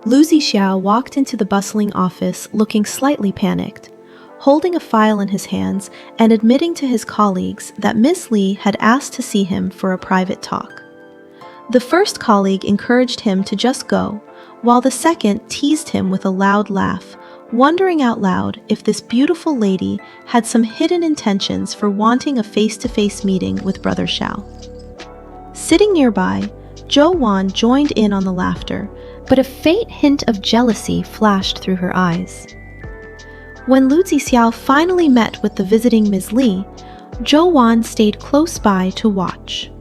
Lu Xixiao walked into the bustling office looking slightly panicked, holding a file in his hands and admitting to his colleagues that Miss Li had asked to see him for a private talk. The first colleague encouraged him to just go, while the second teased him with a loud laugh, wondering out loud if this beautiful lady had some hidden intentions for wanting a face-to-face meeting with Brother Xiao. Sitting nearby, Zhou Wan joined in on the laughter, but a faint hint of jealousy flashed through her eyes. When Lu Xixiao finally met with the visiting Ms. Li, Zhou Wan stayed close by to watch.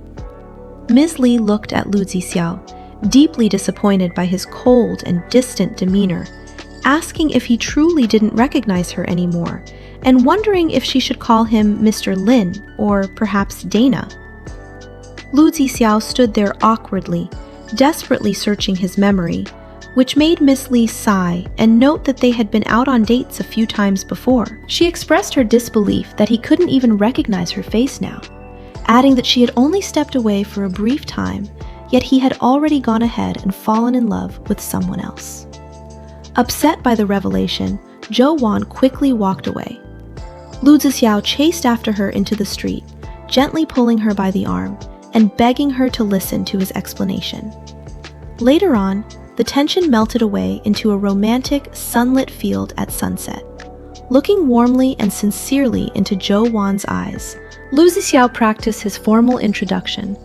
Ms. Li looked at Lu Xixiao, deeply disappointed by his cold and distant demeanor, asking if he truly didn't recognize her anymore, and wondering if she should call him Mr. Lin or perhaps Dana. Lu Xixiao stood there awkwardly, desperately searching his memory, which made Miss Li sigh and note that they had been out on dates a few times before. She expressed her disbelief that he couldn't even recognize her face now, adding that she had only stepped away for a brief time, yet he had already gone ahead and fallen in love with someone else. Upset by the revelation, Zhou Wan quickly walked away. Lu Xixiao chased after her into the street, gently pulling her by the arm and begging her to listen to his explanation. Later on, the tension melted away into a romantic, sunlit field at sunset. Looking warmly and sincerely into Zhou Wan's eyes, Lu Xixiao practiced his formal introduction,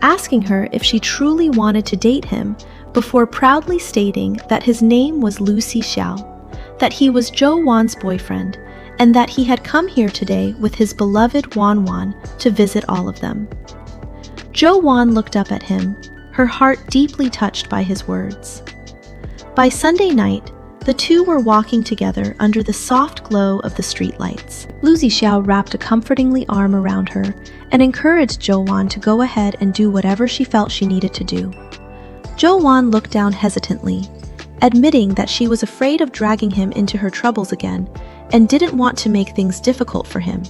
asking her if she truly wanted to date him before proudly stating that his name was Lu Xixiao, that he was Zhou Wan's boyfriend, and that he had come here today with his beloved Wan to visit all of them. Zhou Wan looked up at him, her heart deeply touched by his words. By Sunday night, the two were walking together under the soft glow of the streetlights. Lu Xixiao wrapped a comfortingly arm around her and encouraged Zhou Wan to go ahead and do whatever she felt she needed to do. Zhou Wan looked down hesitantly, admitting that she was afraid of dragging him into her troubles again and didn't want to make things difficult for him.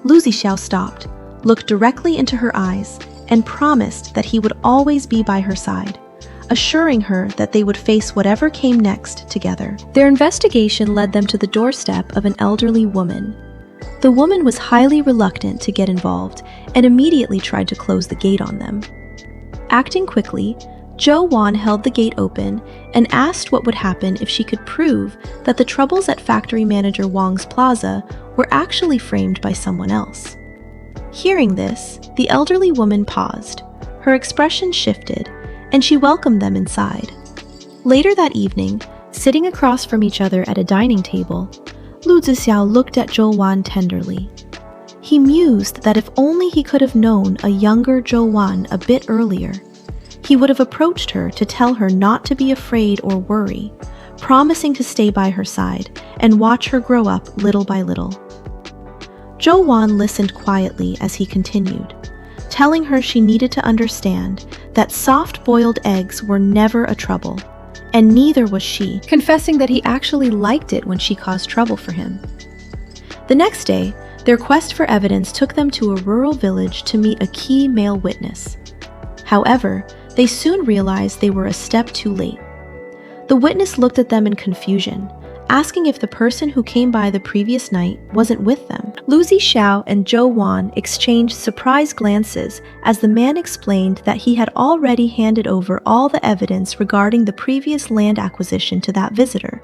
Lu Xixiao stopped, looked directly into her eyes, and promised that he would always be by her side, assuring her that they would face whatever came next together. Their investigation led them to the doorstep of an elderly woman. The woman was highly reluctant to get involved and immediately tried to close the gate on them. Acting quickly, Zhou Wan held the gate open and asked what would happen if she could prove that the troubles at Factory Manager Wang's plaza were actually framed by someone else. Hearing this, the elderly woman paused, her expression shifted, and she welcomed them inside. Later that evening, sitting across from each other at a dining table, Lu Xixiao looked at Zhou Wan tenderly. He mused that if only he could have known a younger Zhou Wan a bit earlier, he would have approached her to tell her not to be afraid or worry, promising to stay by her side and watch her grow up little by little. Zhou Wan listened quietly as he continued, telling her she needed to understand that soft-boiled eggs were never a trouble, and neither was she, confessing that he actually liked it when she caused trouble for him. The next day, their quest for evidence took them to a rural village to meet a key male witness. However, they soon realized they were a step too late. The witness looked at them in confusion, asking if the person who came by the previous night wasn't with them. Lu Xixiao and Zhou Wan exchanged surprised glances as the man explained that he had already handed over all the evidence regarding the previous land acquisition to that visitor.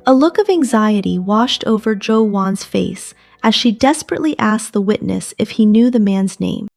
A look of anxiety washed over Zhou Wan's face as she desperately asked the witness if he knew the man's name.